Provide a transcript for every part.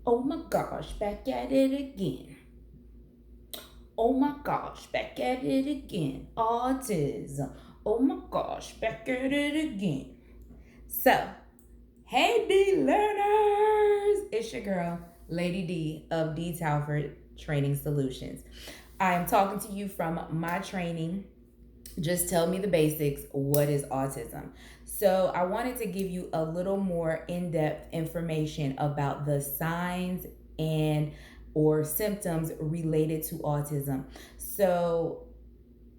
Oh my gosh, back at it again. Oh my gosh, back at it again. Autism. Oh my gosh, back at it again. So, hey D learners! It's your girl, Lady D of DTalford Training Solutions. I am talking to you from my training. Just tell me the basics. What is autism? So, I wanted to give you a little more in-depth information about the signs and or symptoms related to autism. So,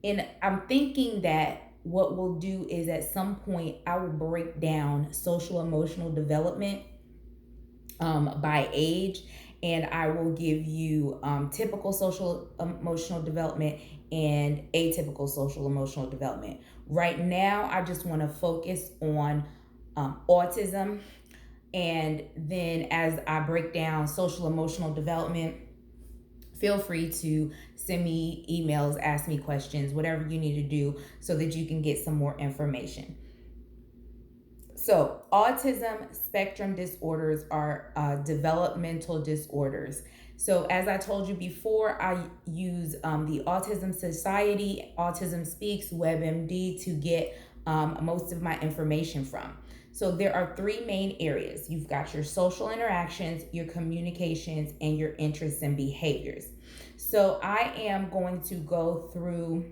I'm thinking that what we'll do is at some point I will break down social emotional development by age, and I will give you typical social emotional development and atypical social emotional development. Right now, I just want to focus on autism, and then as I break down social emotional development, feel free to send me emails, ask me questions, whatever you need to do so that you can get some more information. So, autism spectrum disorders are developmental disorders. So, as I told you before, I use the Autism Society, Autism Speaks, WebMD to get most of my information from. So, there are three main areas. You've got your social interactions, your communications, and your interests and behaviors. So, I am going to go through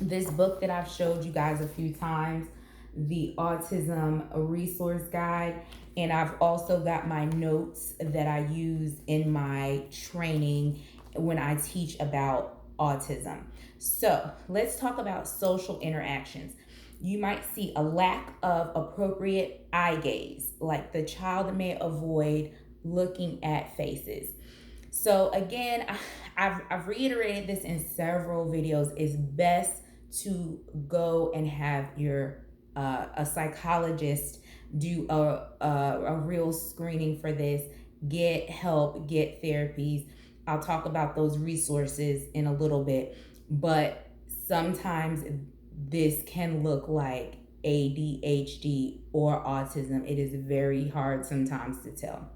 this book that I've showed you guys a few times, the Autism Resource Guide, and I've also got my notes that I use in my training when I teach about autism. So let's talk about social interactions. You might see a lack of appropriate eye gaze, like the child may avoid looking at faces. So again, I've reiterated this in several videos. It's best to go and have your a psychologist do a real screening for this. Get help, get therapies. I'll talk about those resources in a little bit, but sometimes this can look like ADHD or autism. It is very hard sometimes to tell.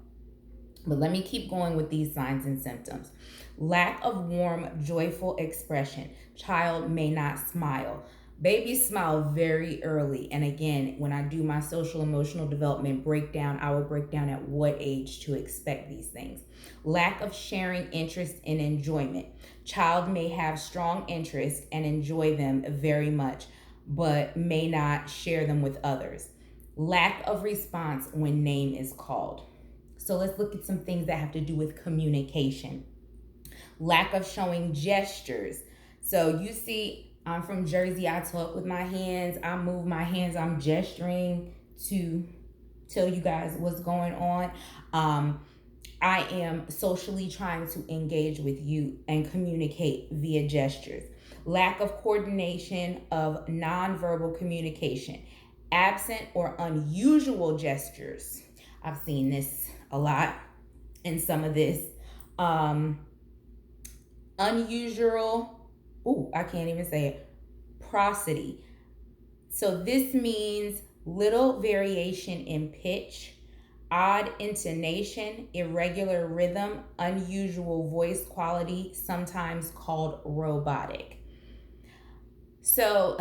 But let me keep going with these signs and symptoms. Lack of warm, joyful expression. Child may not smile. Babies smile very early. And again, when I do my social emotional development breakdown, I will break down at what age to expect these things. Lack of sharing interest and enjoyment. Child may have strong interest and enjoy them very much, but may not share them with others. Lack of response when name is called. So let's look at some things that have to do with communication. Lack of showing gestures. So you see, I'm from Jersey. I talk with my hands. I move my hands. I'm gesturing to tell you guys what's going on. I am socially trying to engage with you and communicate via gestures. Lack of coordination of nonverbal communication. Absent or unusual gestures. I've seen this a lot in some of this. Unusual, I can't even say it, prosody. So this means little variation in pitch, odd intonation, irregular rhythm, unusual voice quality, sometimes called robotic. So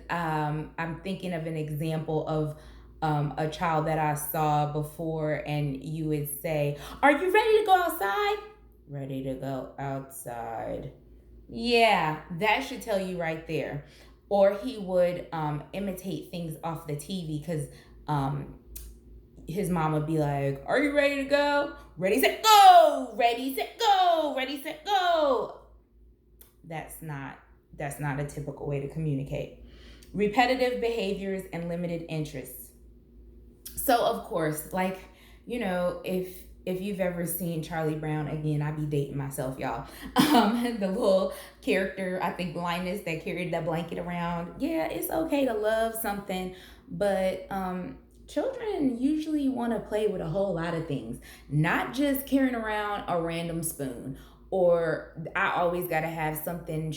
I'm thinking of an example of a child that I saw before, and you would say, "Are you ready to go outside?" Ready to go outside. Yeah, that should tell you right there. Or he would imitate things off the TV because his mom would be like, "Are you ready to go? Ready, set, go! Ready, set, go! Ready, set, go!" That's not a typical way to communicate. Repetitive behaviors and limited interests. So of course, like, if you've ever seen Charlie Brown, again, I be dating myself, y'all. The little character, I think Linus, that carried that blanket around. Yeah, it's okay to love something, but children usually want to play with a whole lot of things, not just carrying around a random spoon. Or I always got to have something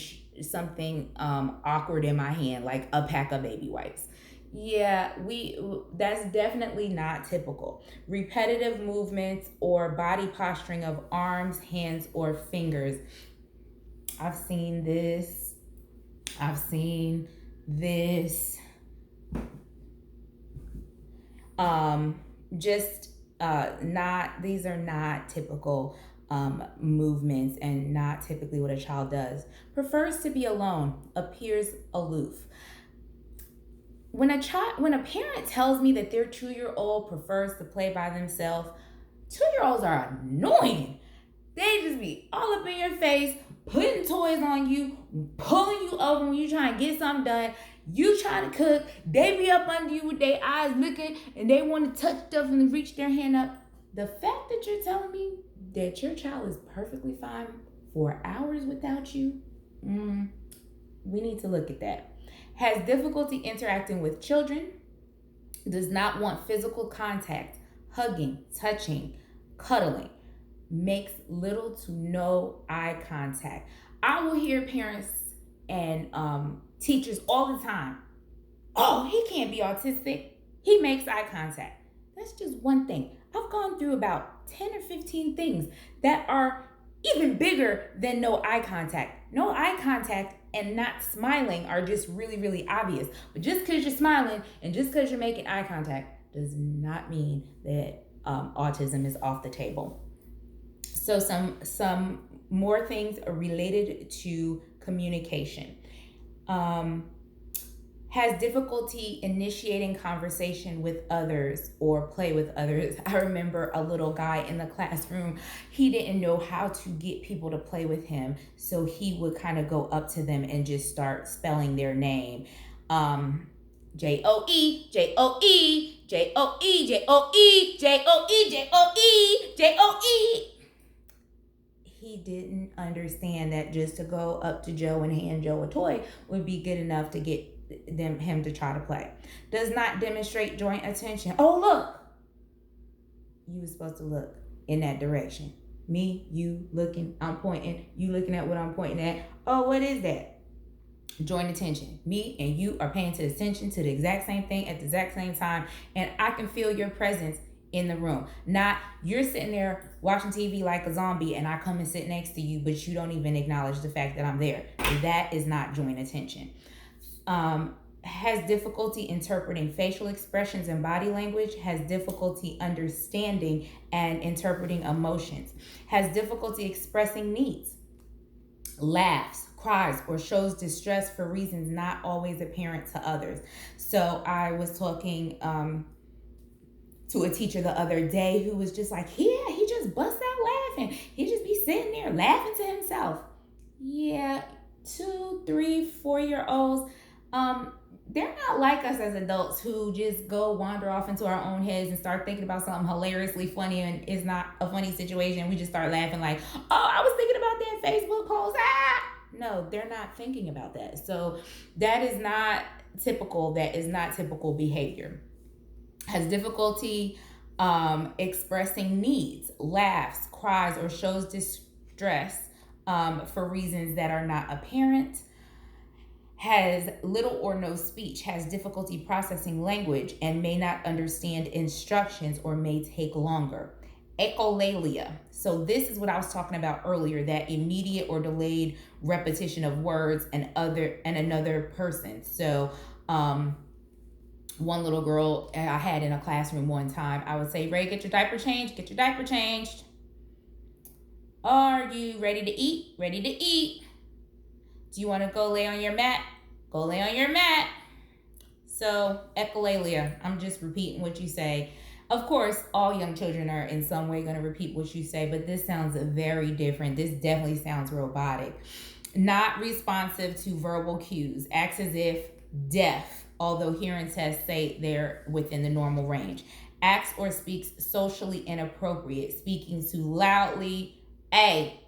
awkward in my hand, like a pack of baby wipes. Yeah, that's definitely not typical. Repetitive movements or body posturing of arms, hands, or fingers. I've seen this. I've seen this. Um, just not, these are not typical movements and not typically what a child does. Prefers to be alone, appears aloof. When a parent tells me that their 2-year-old prefers to play by themselves, 2-year-olds are annoying. They just be all up in your face, putting toys on you, pulling you over when you trying to get something done. You trying to cook, they be up under you with their eyes looking, and they want to touch stuff and reach their hand up. The fact that you're telling me that your child is perfectly fine for hours without you, we need to look at that. Has difficulty interacting with children, does not want physical contact, hugging, touching, cuddling, makes little to no eye contact. I will hear parents and teachers all the time, oh, he can't be autistic. He makes eye contact. That's just one thing. I've gone through about 10 or 15 things that are even bigger than no eye contact. No eye contact and not smiling are just really, really obvious. But just because you're smiling and just because you're making eye contact does not mean that autism is off the table. So some more things are related to communication. Has difficulty initiating conversation with others or play with others. I remember a little guy in the classroom, he didn't know how to get people to play with him. So he would kind of go up to them and just start spelling their name. Joe, Joe, Joe, Joe, Joe, Joe, Joe. He didn't understand that just to go up to Joe and hand Joe a toy would be good enough to get him to try to play. Does not demonstrate joint attention. Oh, look. You were supposed to look in that direction. Me, you looking, I'm pointing, you looking at what I'm pointing at. Oh, what is that? Joint attention. Me and you are paying attention to the exact same thing at the exact same time, and I can feel your presence in the room. Not you're sitting there watching TV like a zombie and I come and sit next to you, but you don't even acknowledge the fact that I'm there. That is not joint attention. Has difficulty interpreting facial expressions and body language, has difficulty understanding and interpreting emotions, has difficulty expressing needs, laughs, cries, or shows distress for reasons not always apparent to others. So I was talking to a teacher the other day who was just like, yeah, he just busts out laughing. He just be sitting there laughing to himself. Yeah, 2, 3, 4-year-olds, they're not like us as adults who just go wander off into our own heads and start thinking about something hilariously funny and it's not a funny situation. We just start laughing like, oh, I was thinking about that Facebook post. No, they're not thinking about that. So that is not typical. That is not typical behavior. Has difficulty expressing needs, laughs, cries, or shows distress for reasons that are not apparent. Has little or no speech, has difficulty processing language, and may not understand instructions or may take longer. Echolalia. So this is what I was talking about earlier, that immediate or delayed repetition of words and another person. So one little girl I had in a classroom one time, I would say, Ray, get your diaper changed, get your diaper changed. Are you ready to eat? Ready to eat. Do you want to go lay on your mat? Go lay on your mat. So, echolalia, I'm just repeating what you say. Of course, all young children are in some way going to repeat what you say, but this sounds very different. This definitely sounds robotic. Not responsive to verbal cues. Acts as if deaf, although hearing tests say they're within the normal range. Acts or speaks socially inappropriate, speaking too loudly. I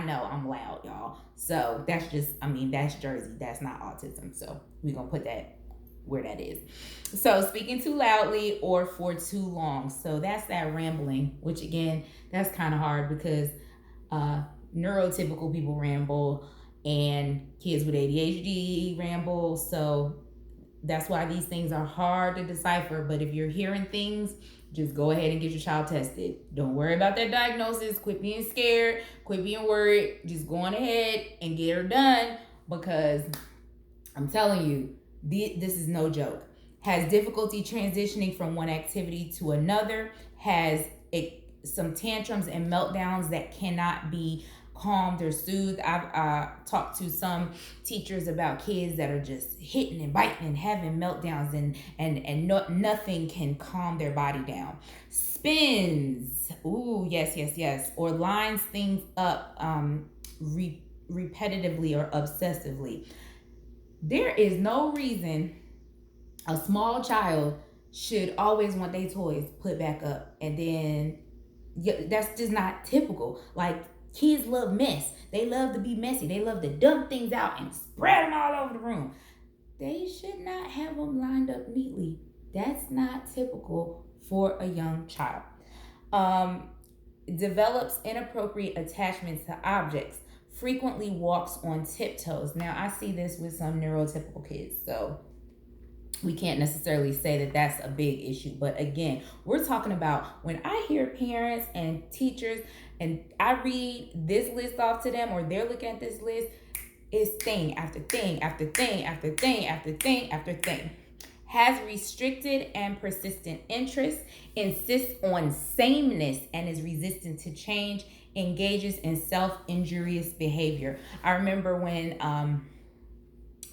know I'm loud, y'all. So that's Jersey. That's not autism. So we're going to put that where that is. So speaking too loudly or for too long. So that's that rambling, which again, that's kind of hard because neurotypical people ramble and kids with ADHD ramble. So That's why these things are hard to decipher. But if you're hearing things, just go ahead and get your child tested. Don't worry about that diagnosis. Quit being scared. Quit being worried. Just go on ahead and get her done, because I'm telling you, this is no joke. Has difficulty transitioning from one activity to another. Has some tantrums and meltdowns that cannot be calmed or soothed. I've talked to some teachers about kids that are just hitting and biting and having meltdowns, and nothing can calm their body down. Spins, ooh, yes, or lines things up repetitively or obsessively. There is no reason a small child should always want their toys put back up, and then that's just not typical. Like, kids love mess. They love to be messy. They love to dump things out and spread them all over the room. They should not have them lined up neatly. That's not typical for a young child. Develops inappropriate attachments to objects. Frequently walks on tiptoes. Now, I see this with some neurotypical kids, so we can't necessarily say that that's a big issue. But again, we're talking about when I hear parents and teachers and I read this list off to them, or they're looking at this list, it's thing after thing after thing after thing after thing after thing. Has restricted and persistent interests, insists on sameness and is resistant to change, engages in self-injurious behavior. I remember when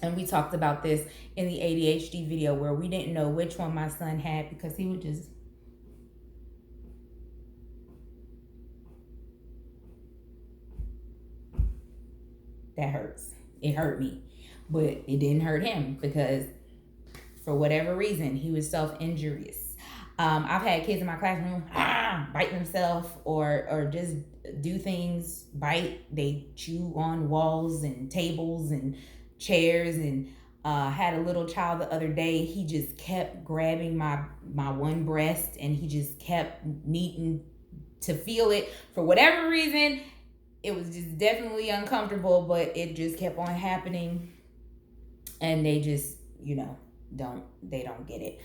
and we talked about this in the ADHD video, where we didn't know which one my son had, because he would just that hurts. It hurt me, but it didn't hurt him, because for whatever reason he was self-injurious. I've had kids in my classroom bite themselves or just do things, bite. They chew on walls and tables and chairs, and had a little child the other day. He just kept grabbing my one breast, and he just kept needing to feel it for whatever reason. It was just definitely uncomfortable, but it just kept on happening, and they just don't get it.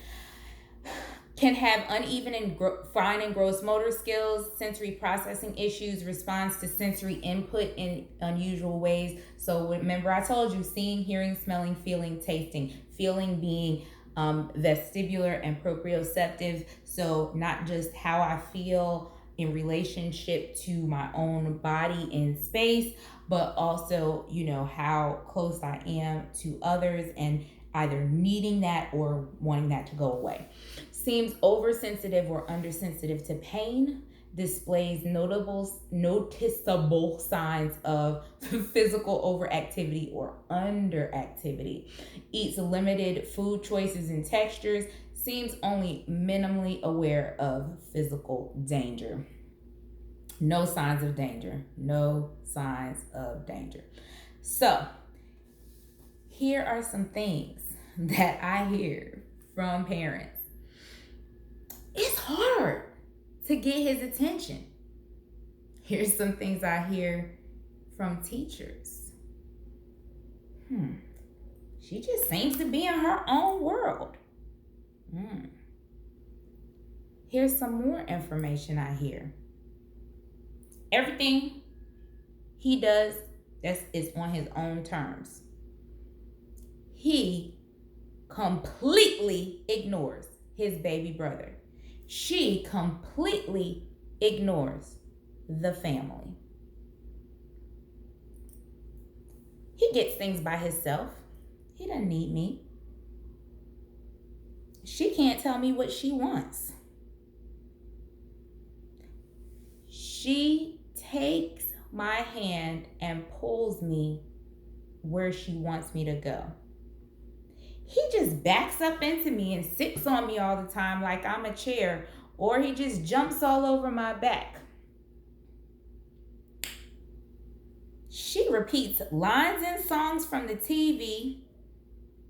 Can have uneven and fine and gross motor skills, sensory processing issues, responds to sensory input in unusual ways. So remember, I told you, seeing, hearing, smelling, feeling, tasting. Feeling being vestibular and proprioceptive. So not just how I feel in relationship to my own body in space, but also, how close I am to others, and either needing that or wanting that to go away. Seems oversensitive or undersensitive to pain. Displays noticeable signs of physical overactivity or underactivity. Eats limited food choices and textures. Seems only minimally aware of physical danger. No signs of danger. No signs of danger. So, here are some things that I hear from parents. It's hard to get his attention. Here's some things I hear from teachers. She just seems to be in her own world. Here's some more information I hear. Everything he does is on his own terms. He completely ignores his baby brother. She completely ignores the family. He gets things by himself. He doesn't need me. She can't tell me what she wants. She takes my hand and pulls me where she wants me to go. He just backs up into me and sits on me all the time like I'm a chair, or he just jumps all over my back. She repeats lines and songs from the TV,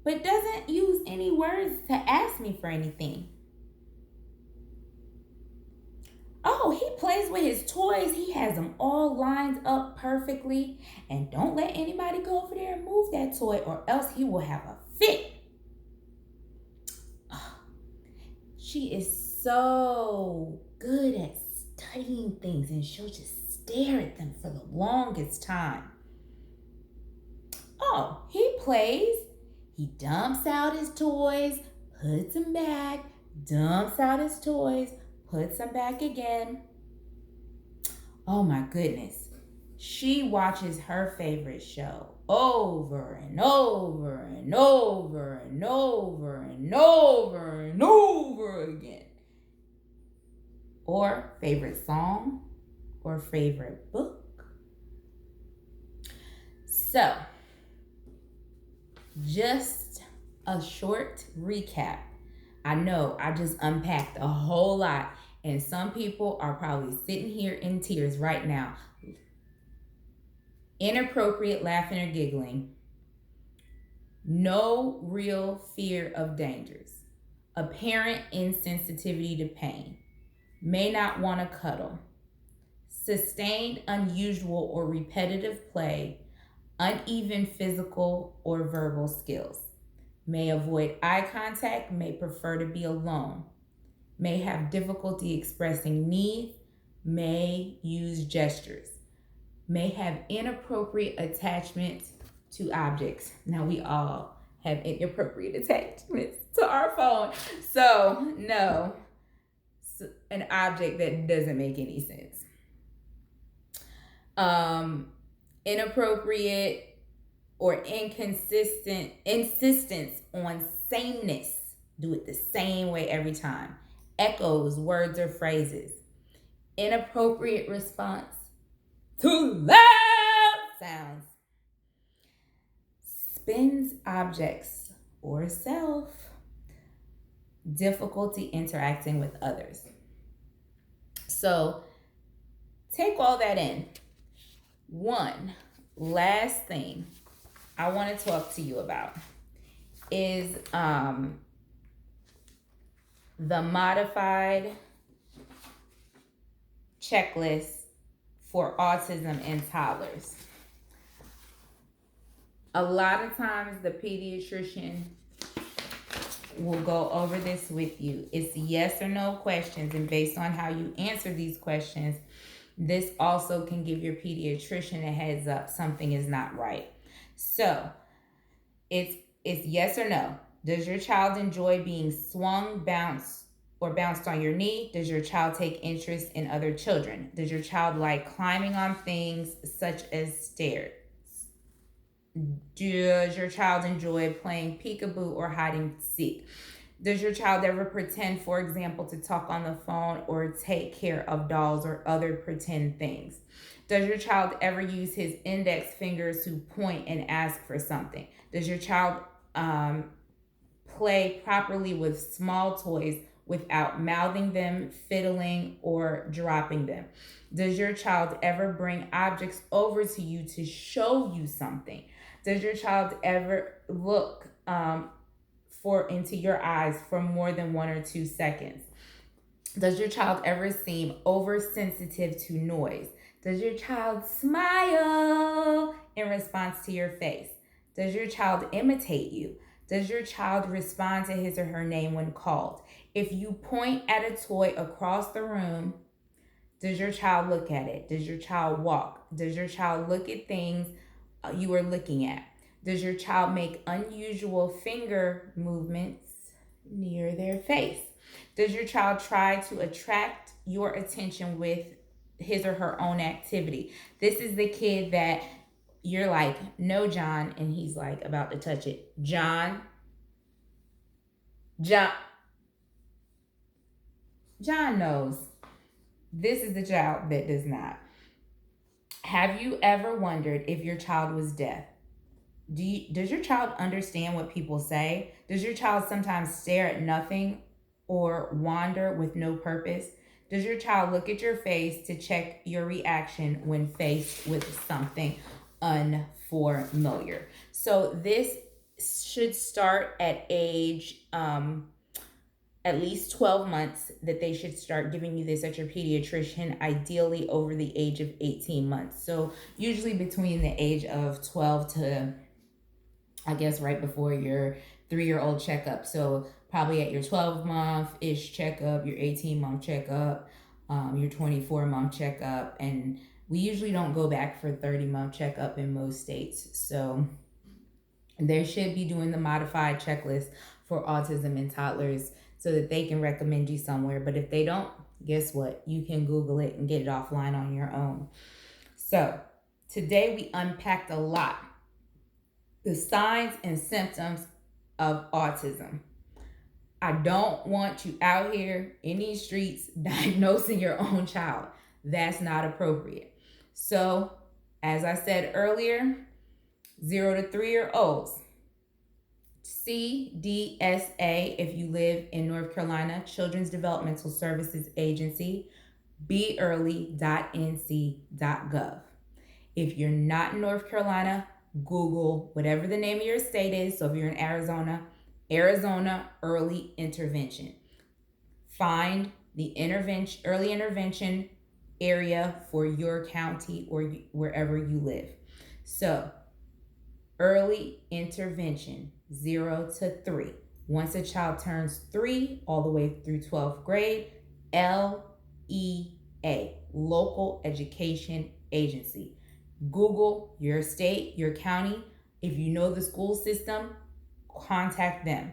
but doesn't use any words to ask me for anything. Oh, he plays with his toys. He has them all lined up perfectly. And don't let anybody go over there and move that toy, or else he will have a fit. She is so good at studying things, and she'll just stare at them for the longest time. Oh, he plays. He dumps out his toys, puts them back, dumps out his toys, puts them back again. Oh my goodness. She watches her favorite show over and over and over and over and over and over again. Or favorite song or favorite book. So, just a short recap. I know I just unpacked a whole lot, and some people are probably sitting here in tears right now. Inappropriate laughing or giggling. No real fear of dangers. Apparent insensitivity to pain. May not want to cuddle. Sustained, unusual, or repetitive play. Uneven physical or verbal skills. May avoid eye contact, may prefer to be alone. May have difficulty expressing needs, may use gestures. May have inappropriate attachments to objects. Now, we all have inappropriate attachments to our phone. So, no, an object that doesn't make any sense. Inappropriate or inconsistent insistence on sameness. Do it the same way every time. Echoes, words, or phrases. Inappropriate response to loud sounds. Spins objects or self. Difficulty interacting with others. So take all that in. One last thing I want to talk to you about is the modified checklist for autism in toddlers. A lot of times the pediatrician will go over this with you. It's yes or no questions, and based on how you answer these questions, this also can give your pediatrician a heads up something is not right. So it's yes or no. Does your child enjoy being swung, bounced, or bounced on your knee? Does your child take interest in other children? Does your child like climbing on things such as stairs? Does your child enjoy playing peekaboo or hide and seek? Does your child ever pretend, for example, to talk on the phone or take care of dolls or other pretend things? Does your child ever use his index fingers to point and ask for something? Does your child play properly with small toys without mouthing them, fiddling, or dropping them? Does your child ever bring objects over to you to show you something? Does your child ever look into your eyes for more than 1 or 2 seconds? Does your child ever seem oversensitive to noise? Does your child smile in response to your face? Does your child imitate you? Does your child respond to his or her name when called? If you point at a toy across the room, does your child look at it? Does your child walk? Does your child look at things you are looking at? Does your child make unusual finger movements near their face? Does your child try to attract your attention with his or her own activity? This is the kid that you're like, no, John, and he's like about to touch it. John knows. This is the child that does not. Have you ever wondered if your child was deaf? Does your child understand what people say? Does your child sometimes stare at nothing or wander with no purpose? Does your child look at your face to check your reaction when faced with something unfamiliar? So this should start at age at least 12 months, that they should start giving you this at your pediatrician, ideally over the age of 18 months. So usually between the age of 12 to, I guess, right before your 3-year-old checkup. So probably at your 12-month-ish checkup, your 18-month checkup, your 24-month checkup, and we usually don't go back for 30-month checkup in most states. So they should be doing the modified checklist for autism in toddlers so that they can recommend you somewhere. But if they don't, guess what? You can Google it and get it offline on your own. So today we unpacked a lot. The signs and symptoms of autism. I don't want you out here in these streets diagnosing your own child. That's not appropriate. So, as I said earlier, 0 to 3-year-olds, CDSA if you live in North Carolina, Children's Developmental Services Agency, beearly.nc.gov. If you're not in North Carolina, Google whatever the name of your state is. So if you're in Arizona, Arizona Early Intervention. Find the early intervention area for your county or wherever you live. So early intervention, 0 to 3. Once a child turns 3 all the way through 12th grade, LEA, Local Education Agency. Google your state, your county. If you know the school system, contact them.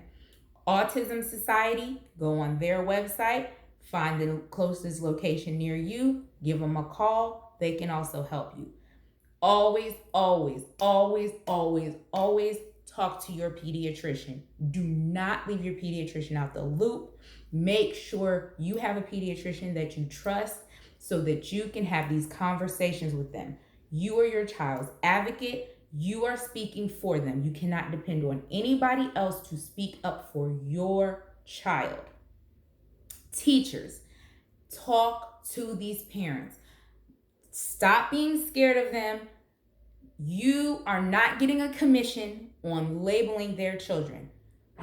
Autism Society, go on their website, find the closest location near you, give them a call. They can also help you. Always, always, always, always, always talk to your pediatrician. Do not leave your pediatrician out the loop. Make sure you have a pediatrician that you trust so that you can have these conversations with them. You are your child's advocate. You are speaking for them. You cannot depend on anybody else to speak up for your child. Teachers, talk to these parents. Stop being scared of them. You are not getting a commission on labeling their children.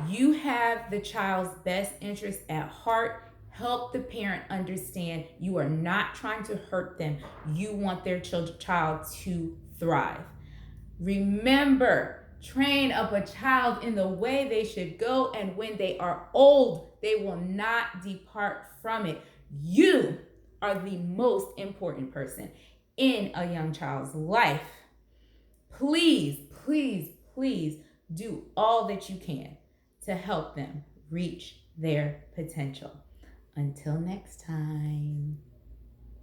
You have the child's best interest at heart. Help the parent understand you are not trying to hurt them. You want their child to thrive. Remember, train up a child in the way they should go, and when they are old, they will not depart from it. You are the most important person in a young child's life. Please, please, please do all that you can to help them reach their potential. Until next time.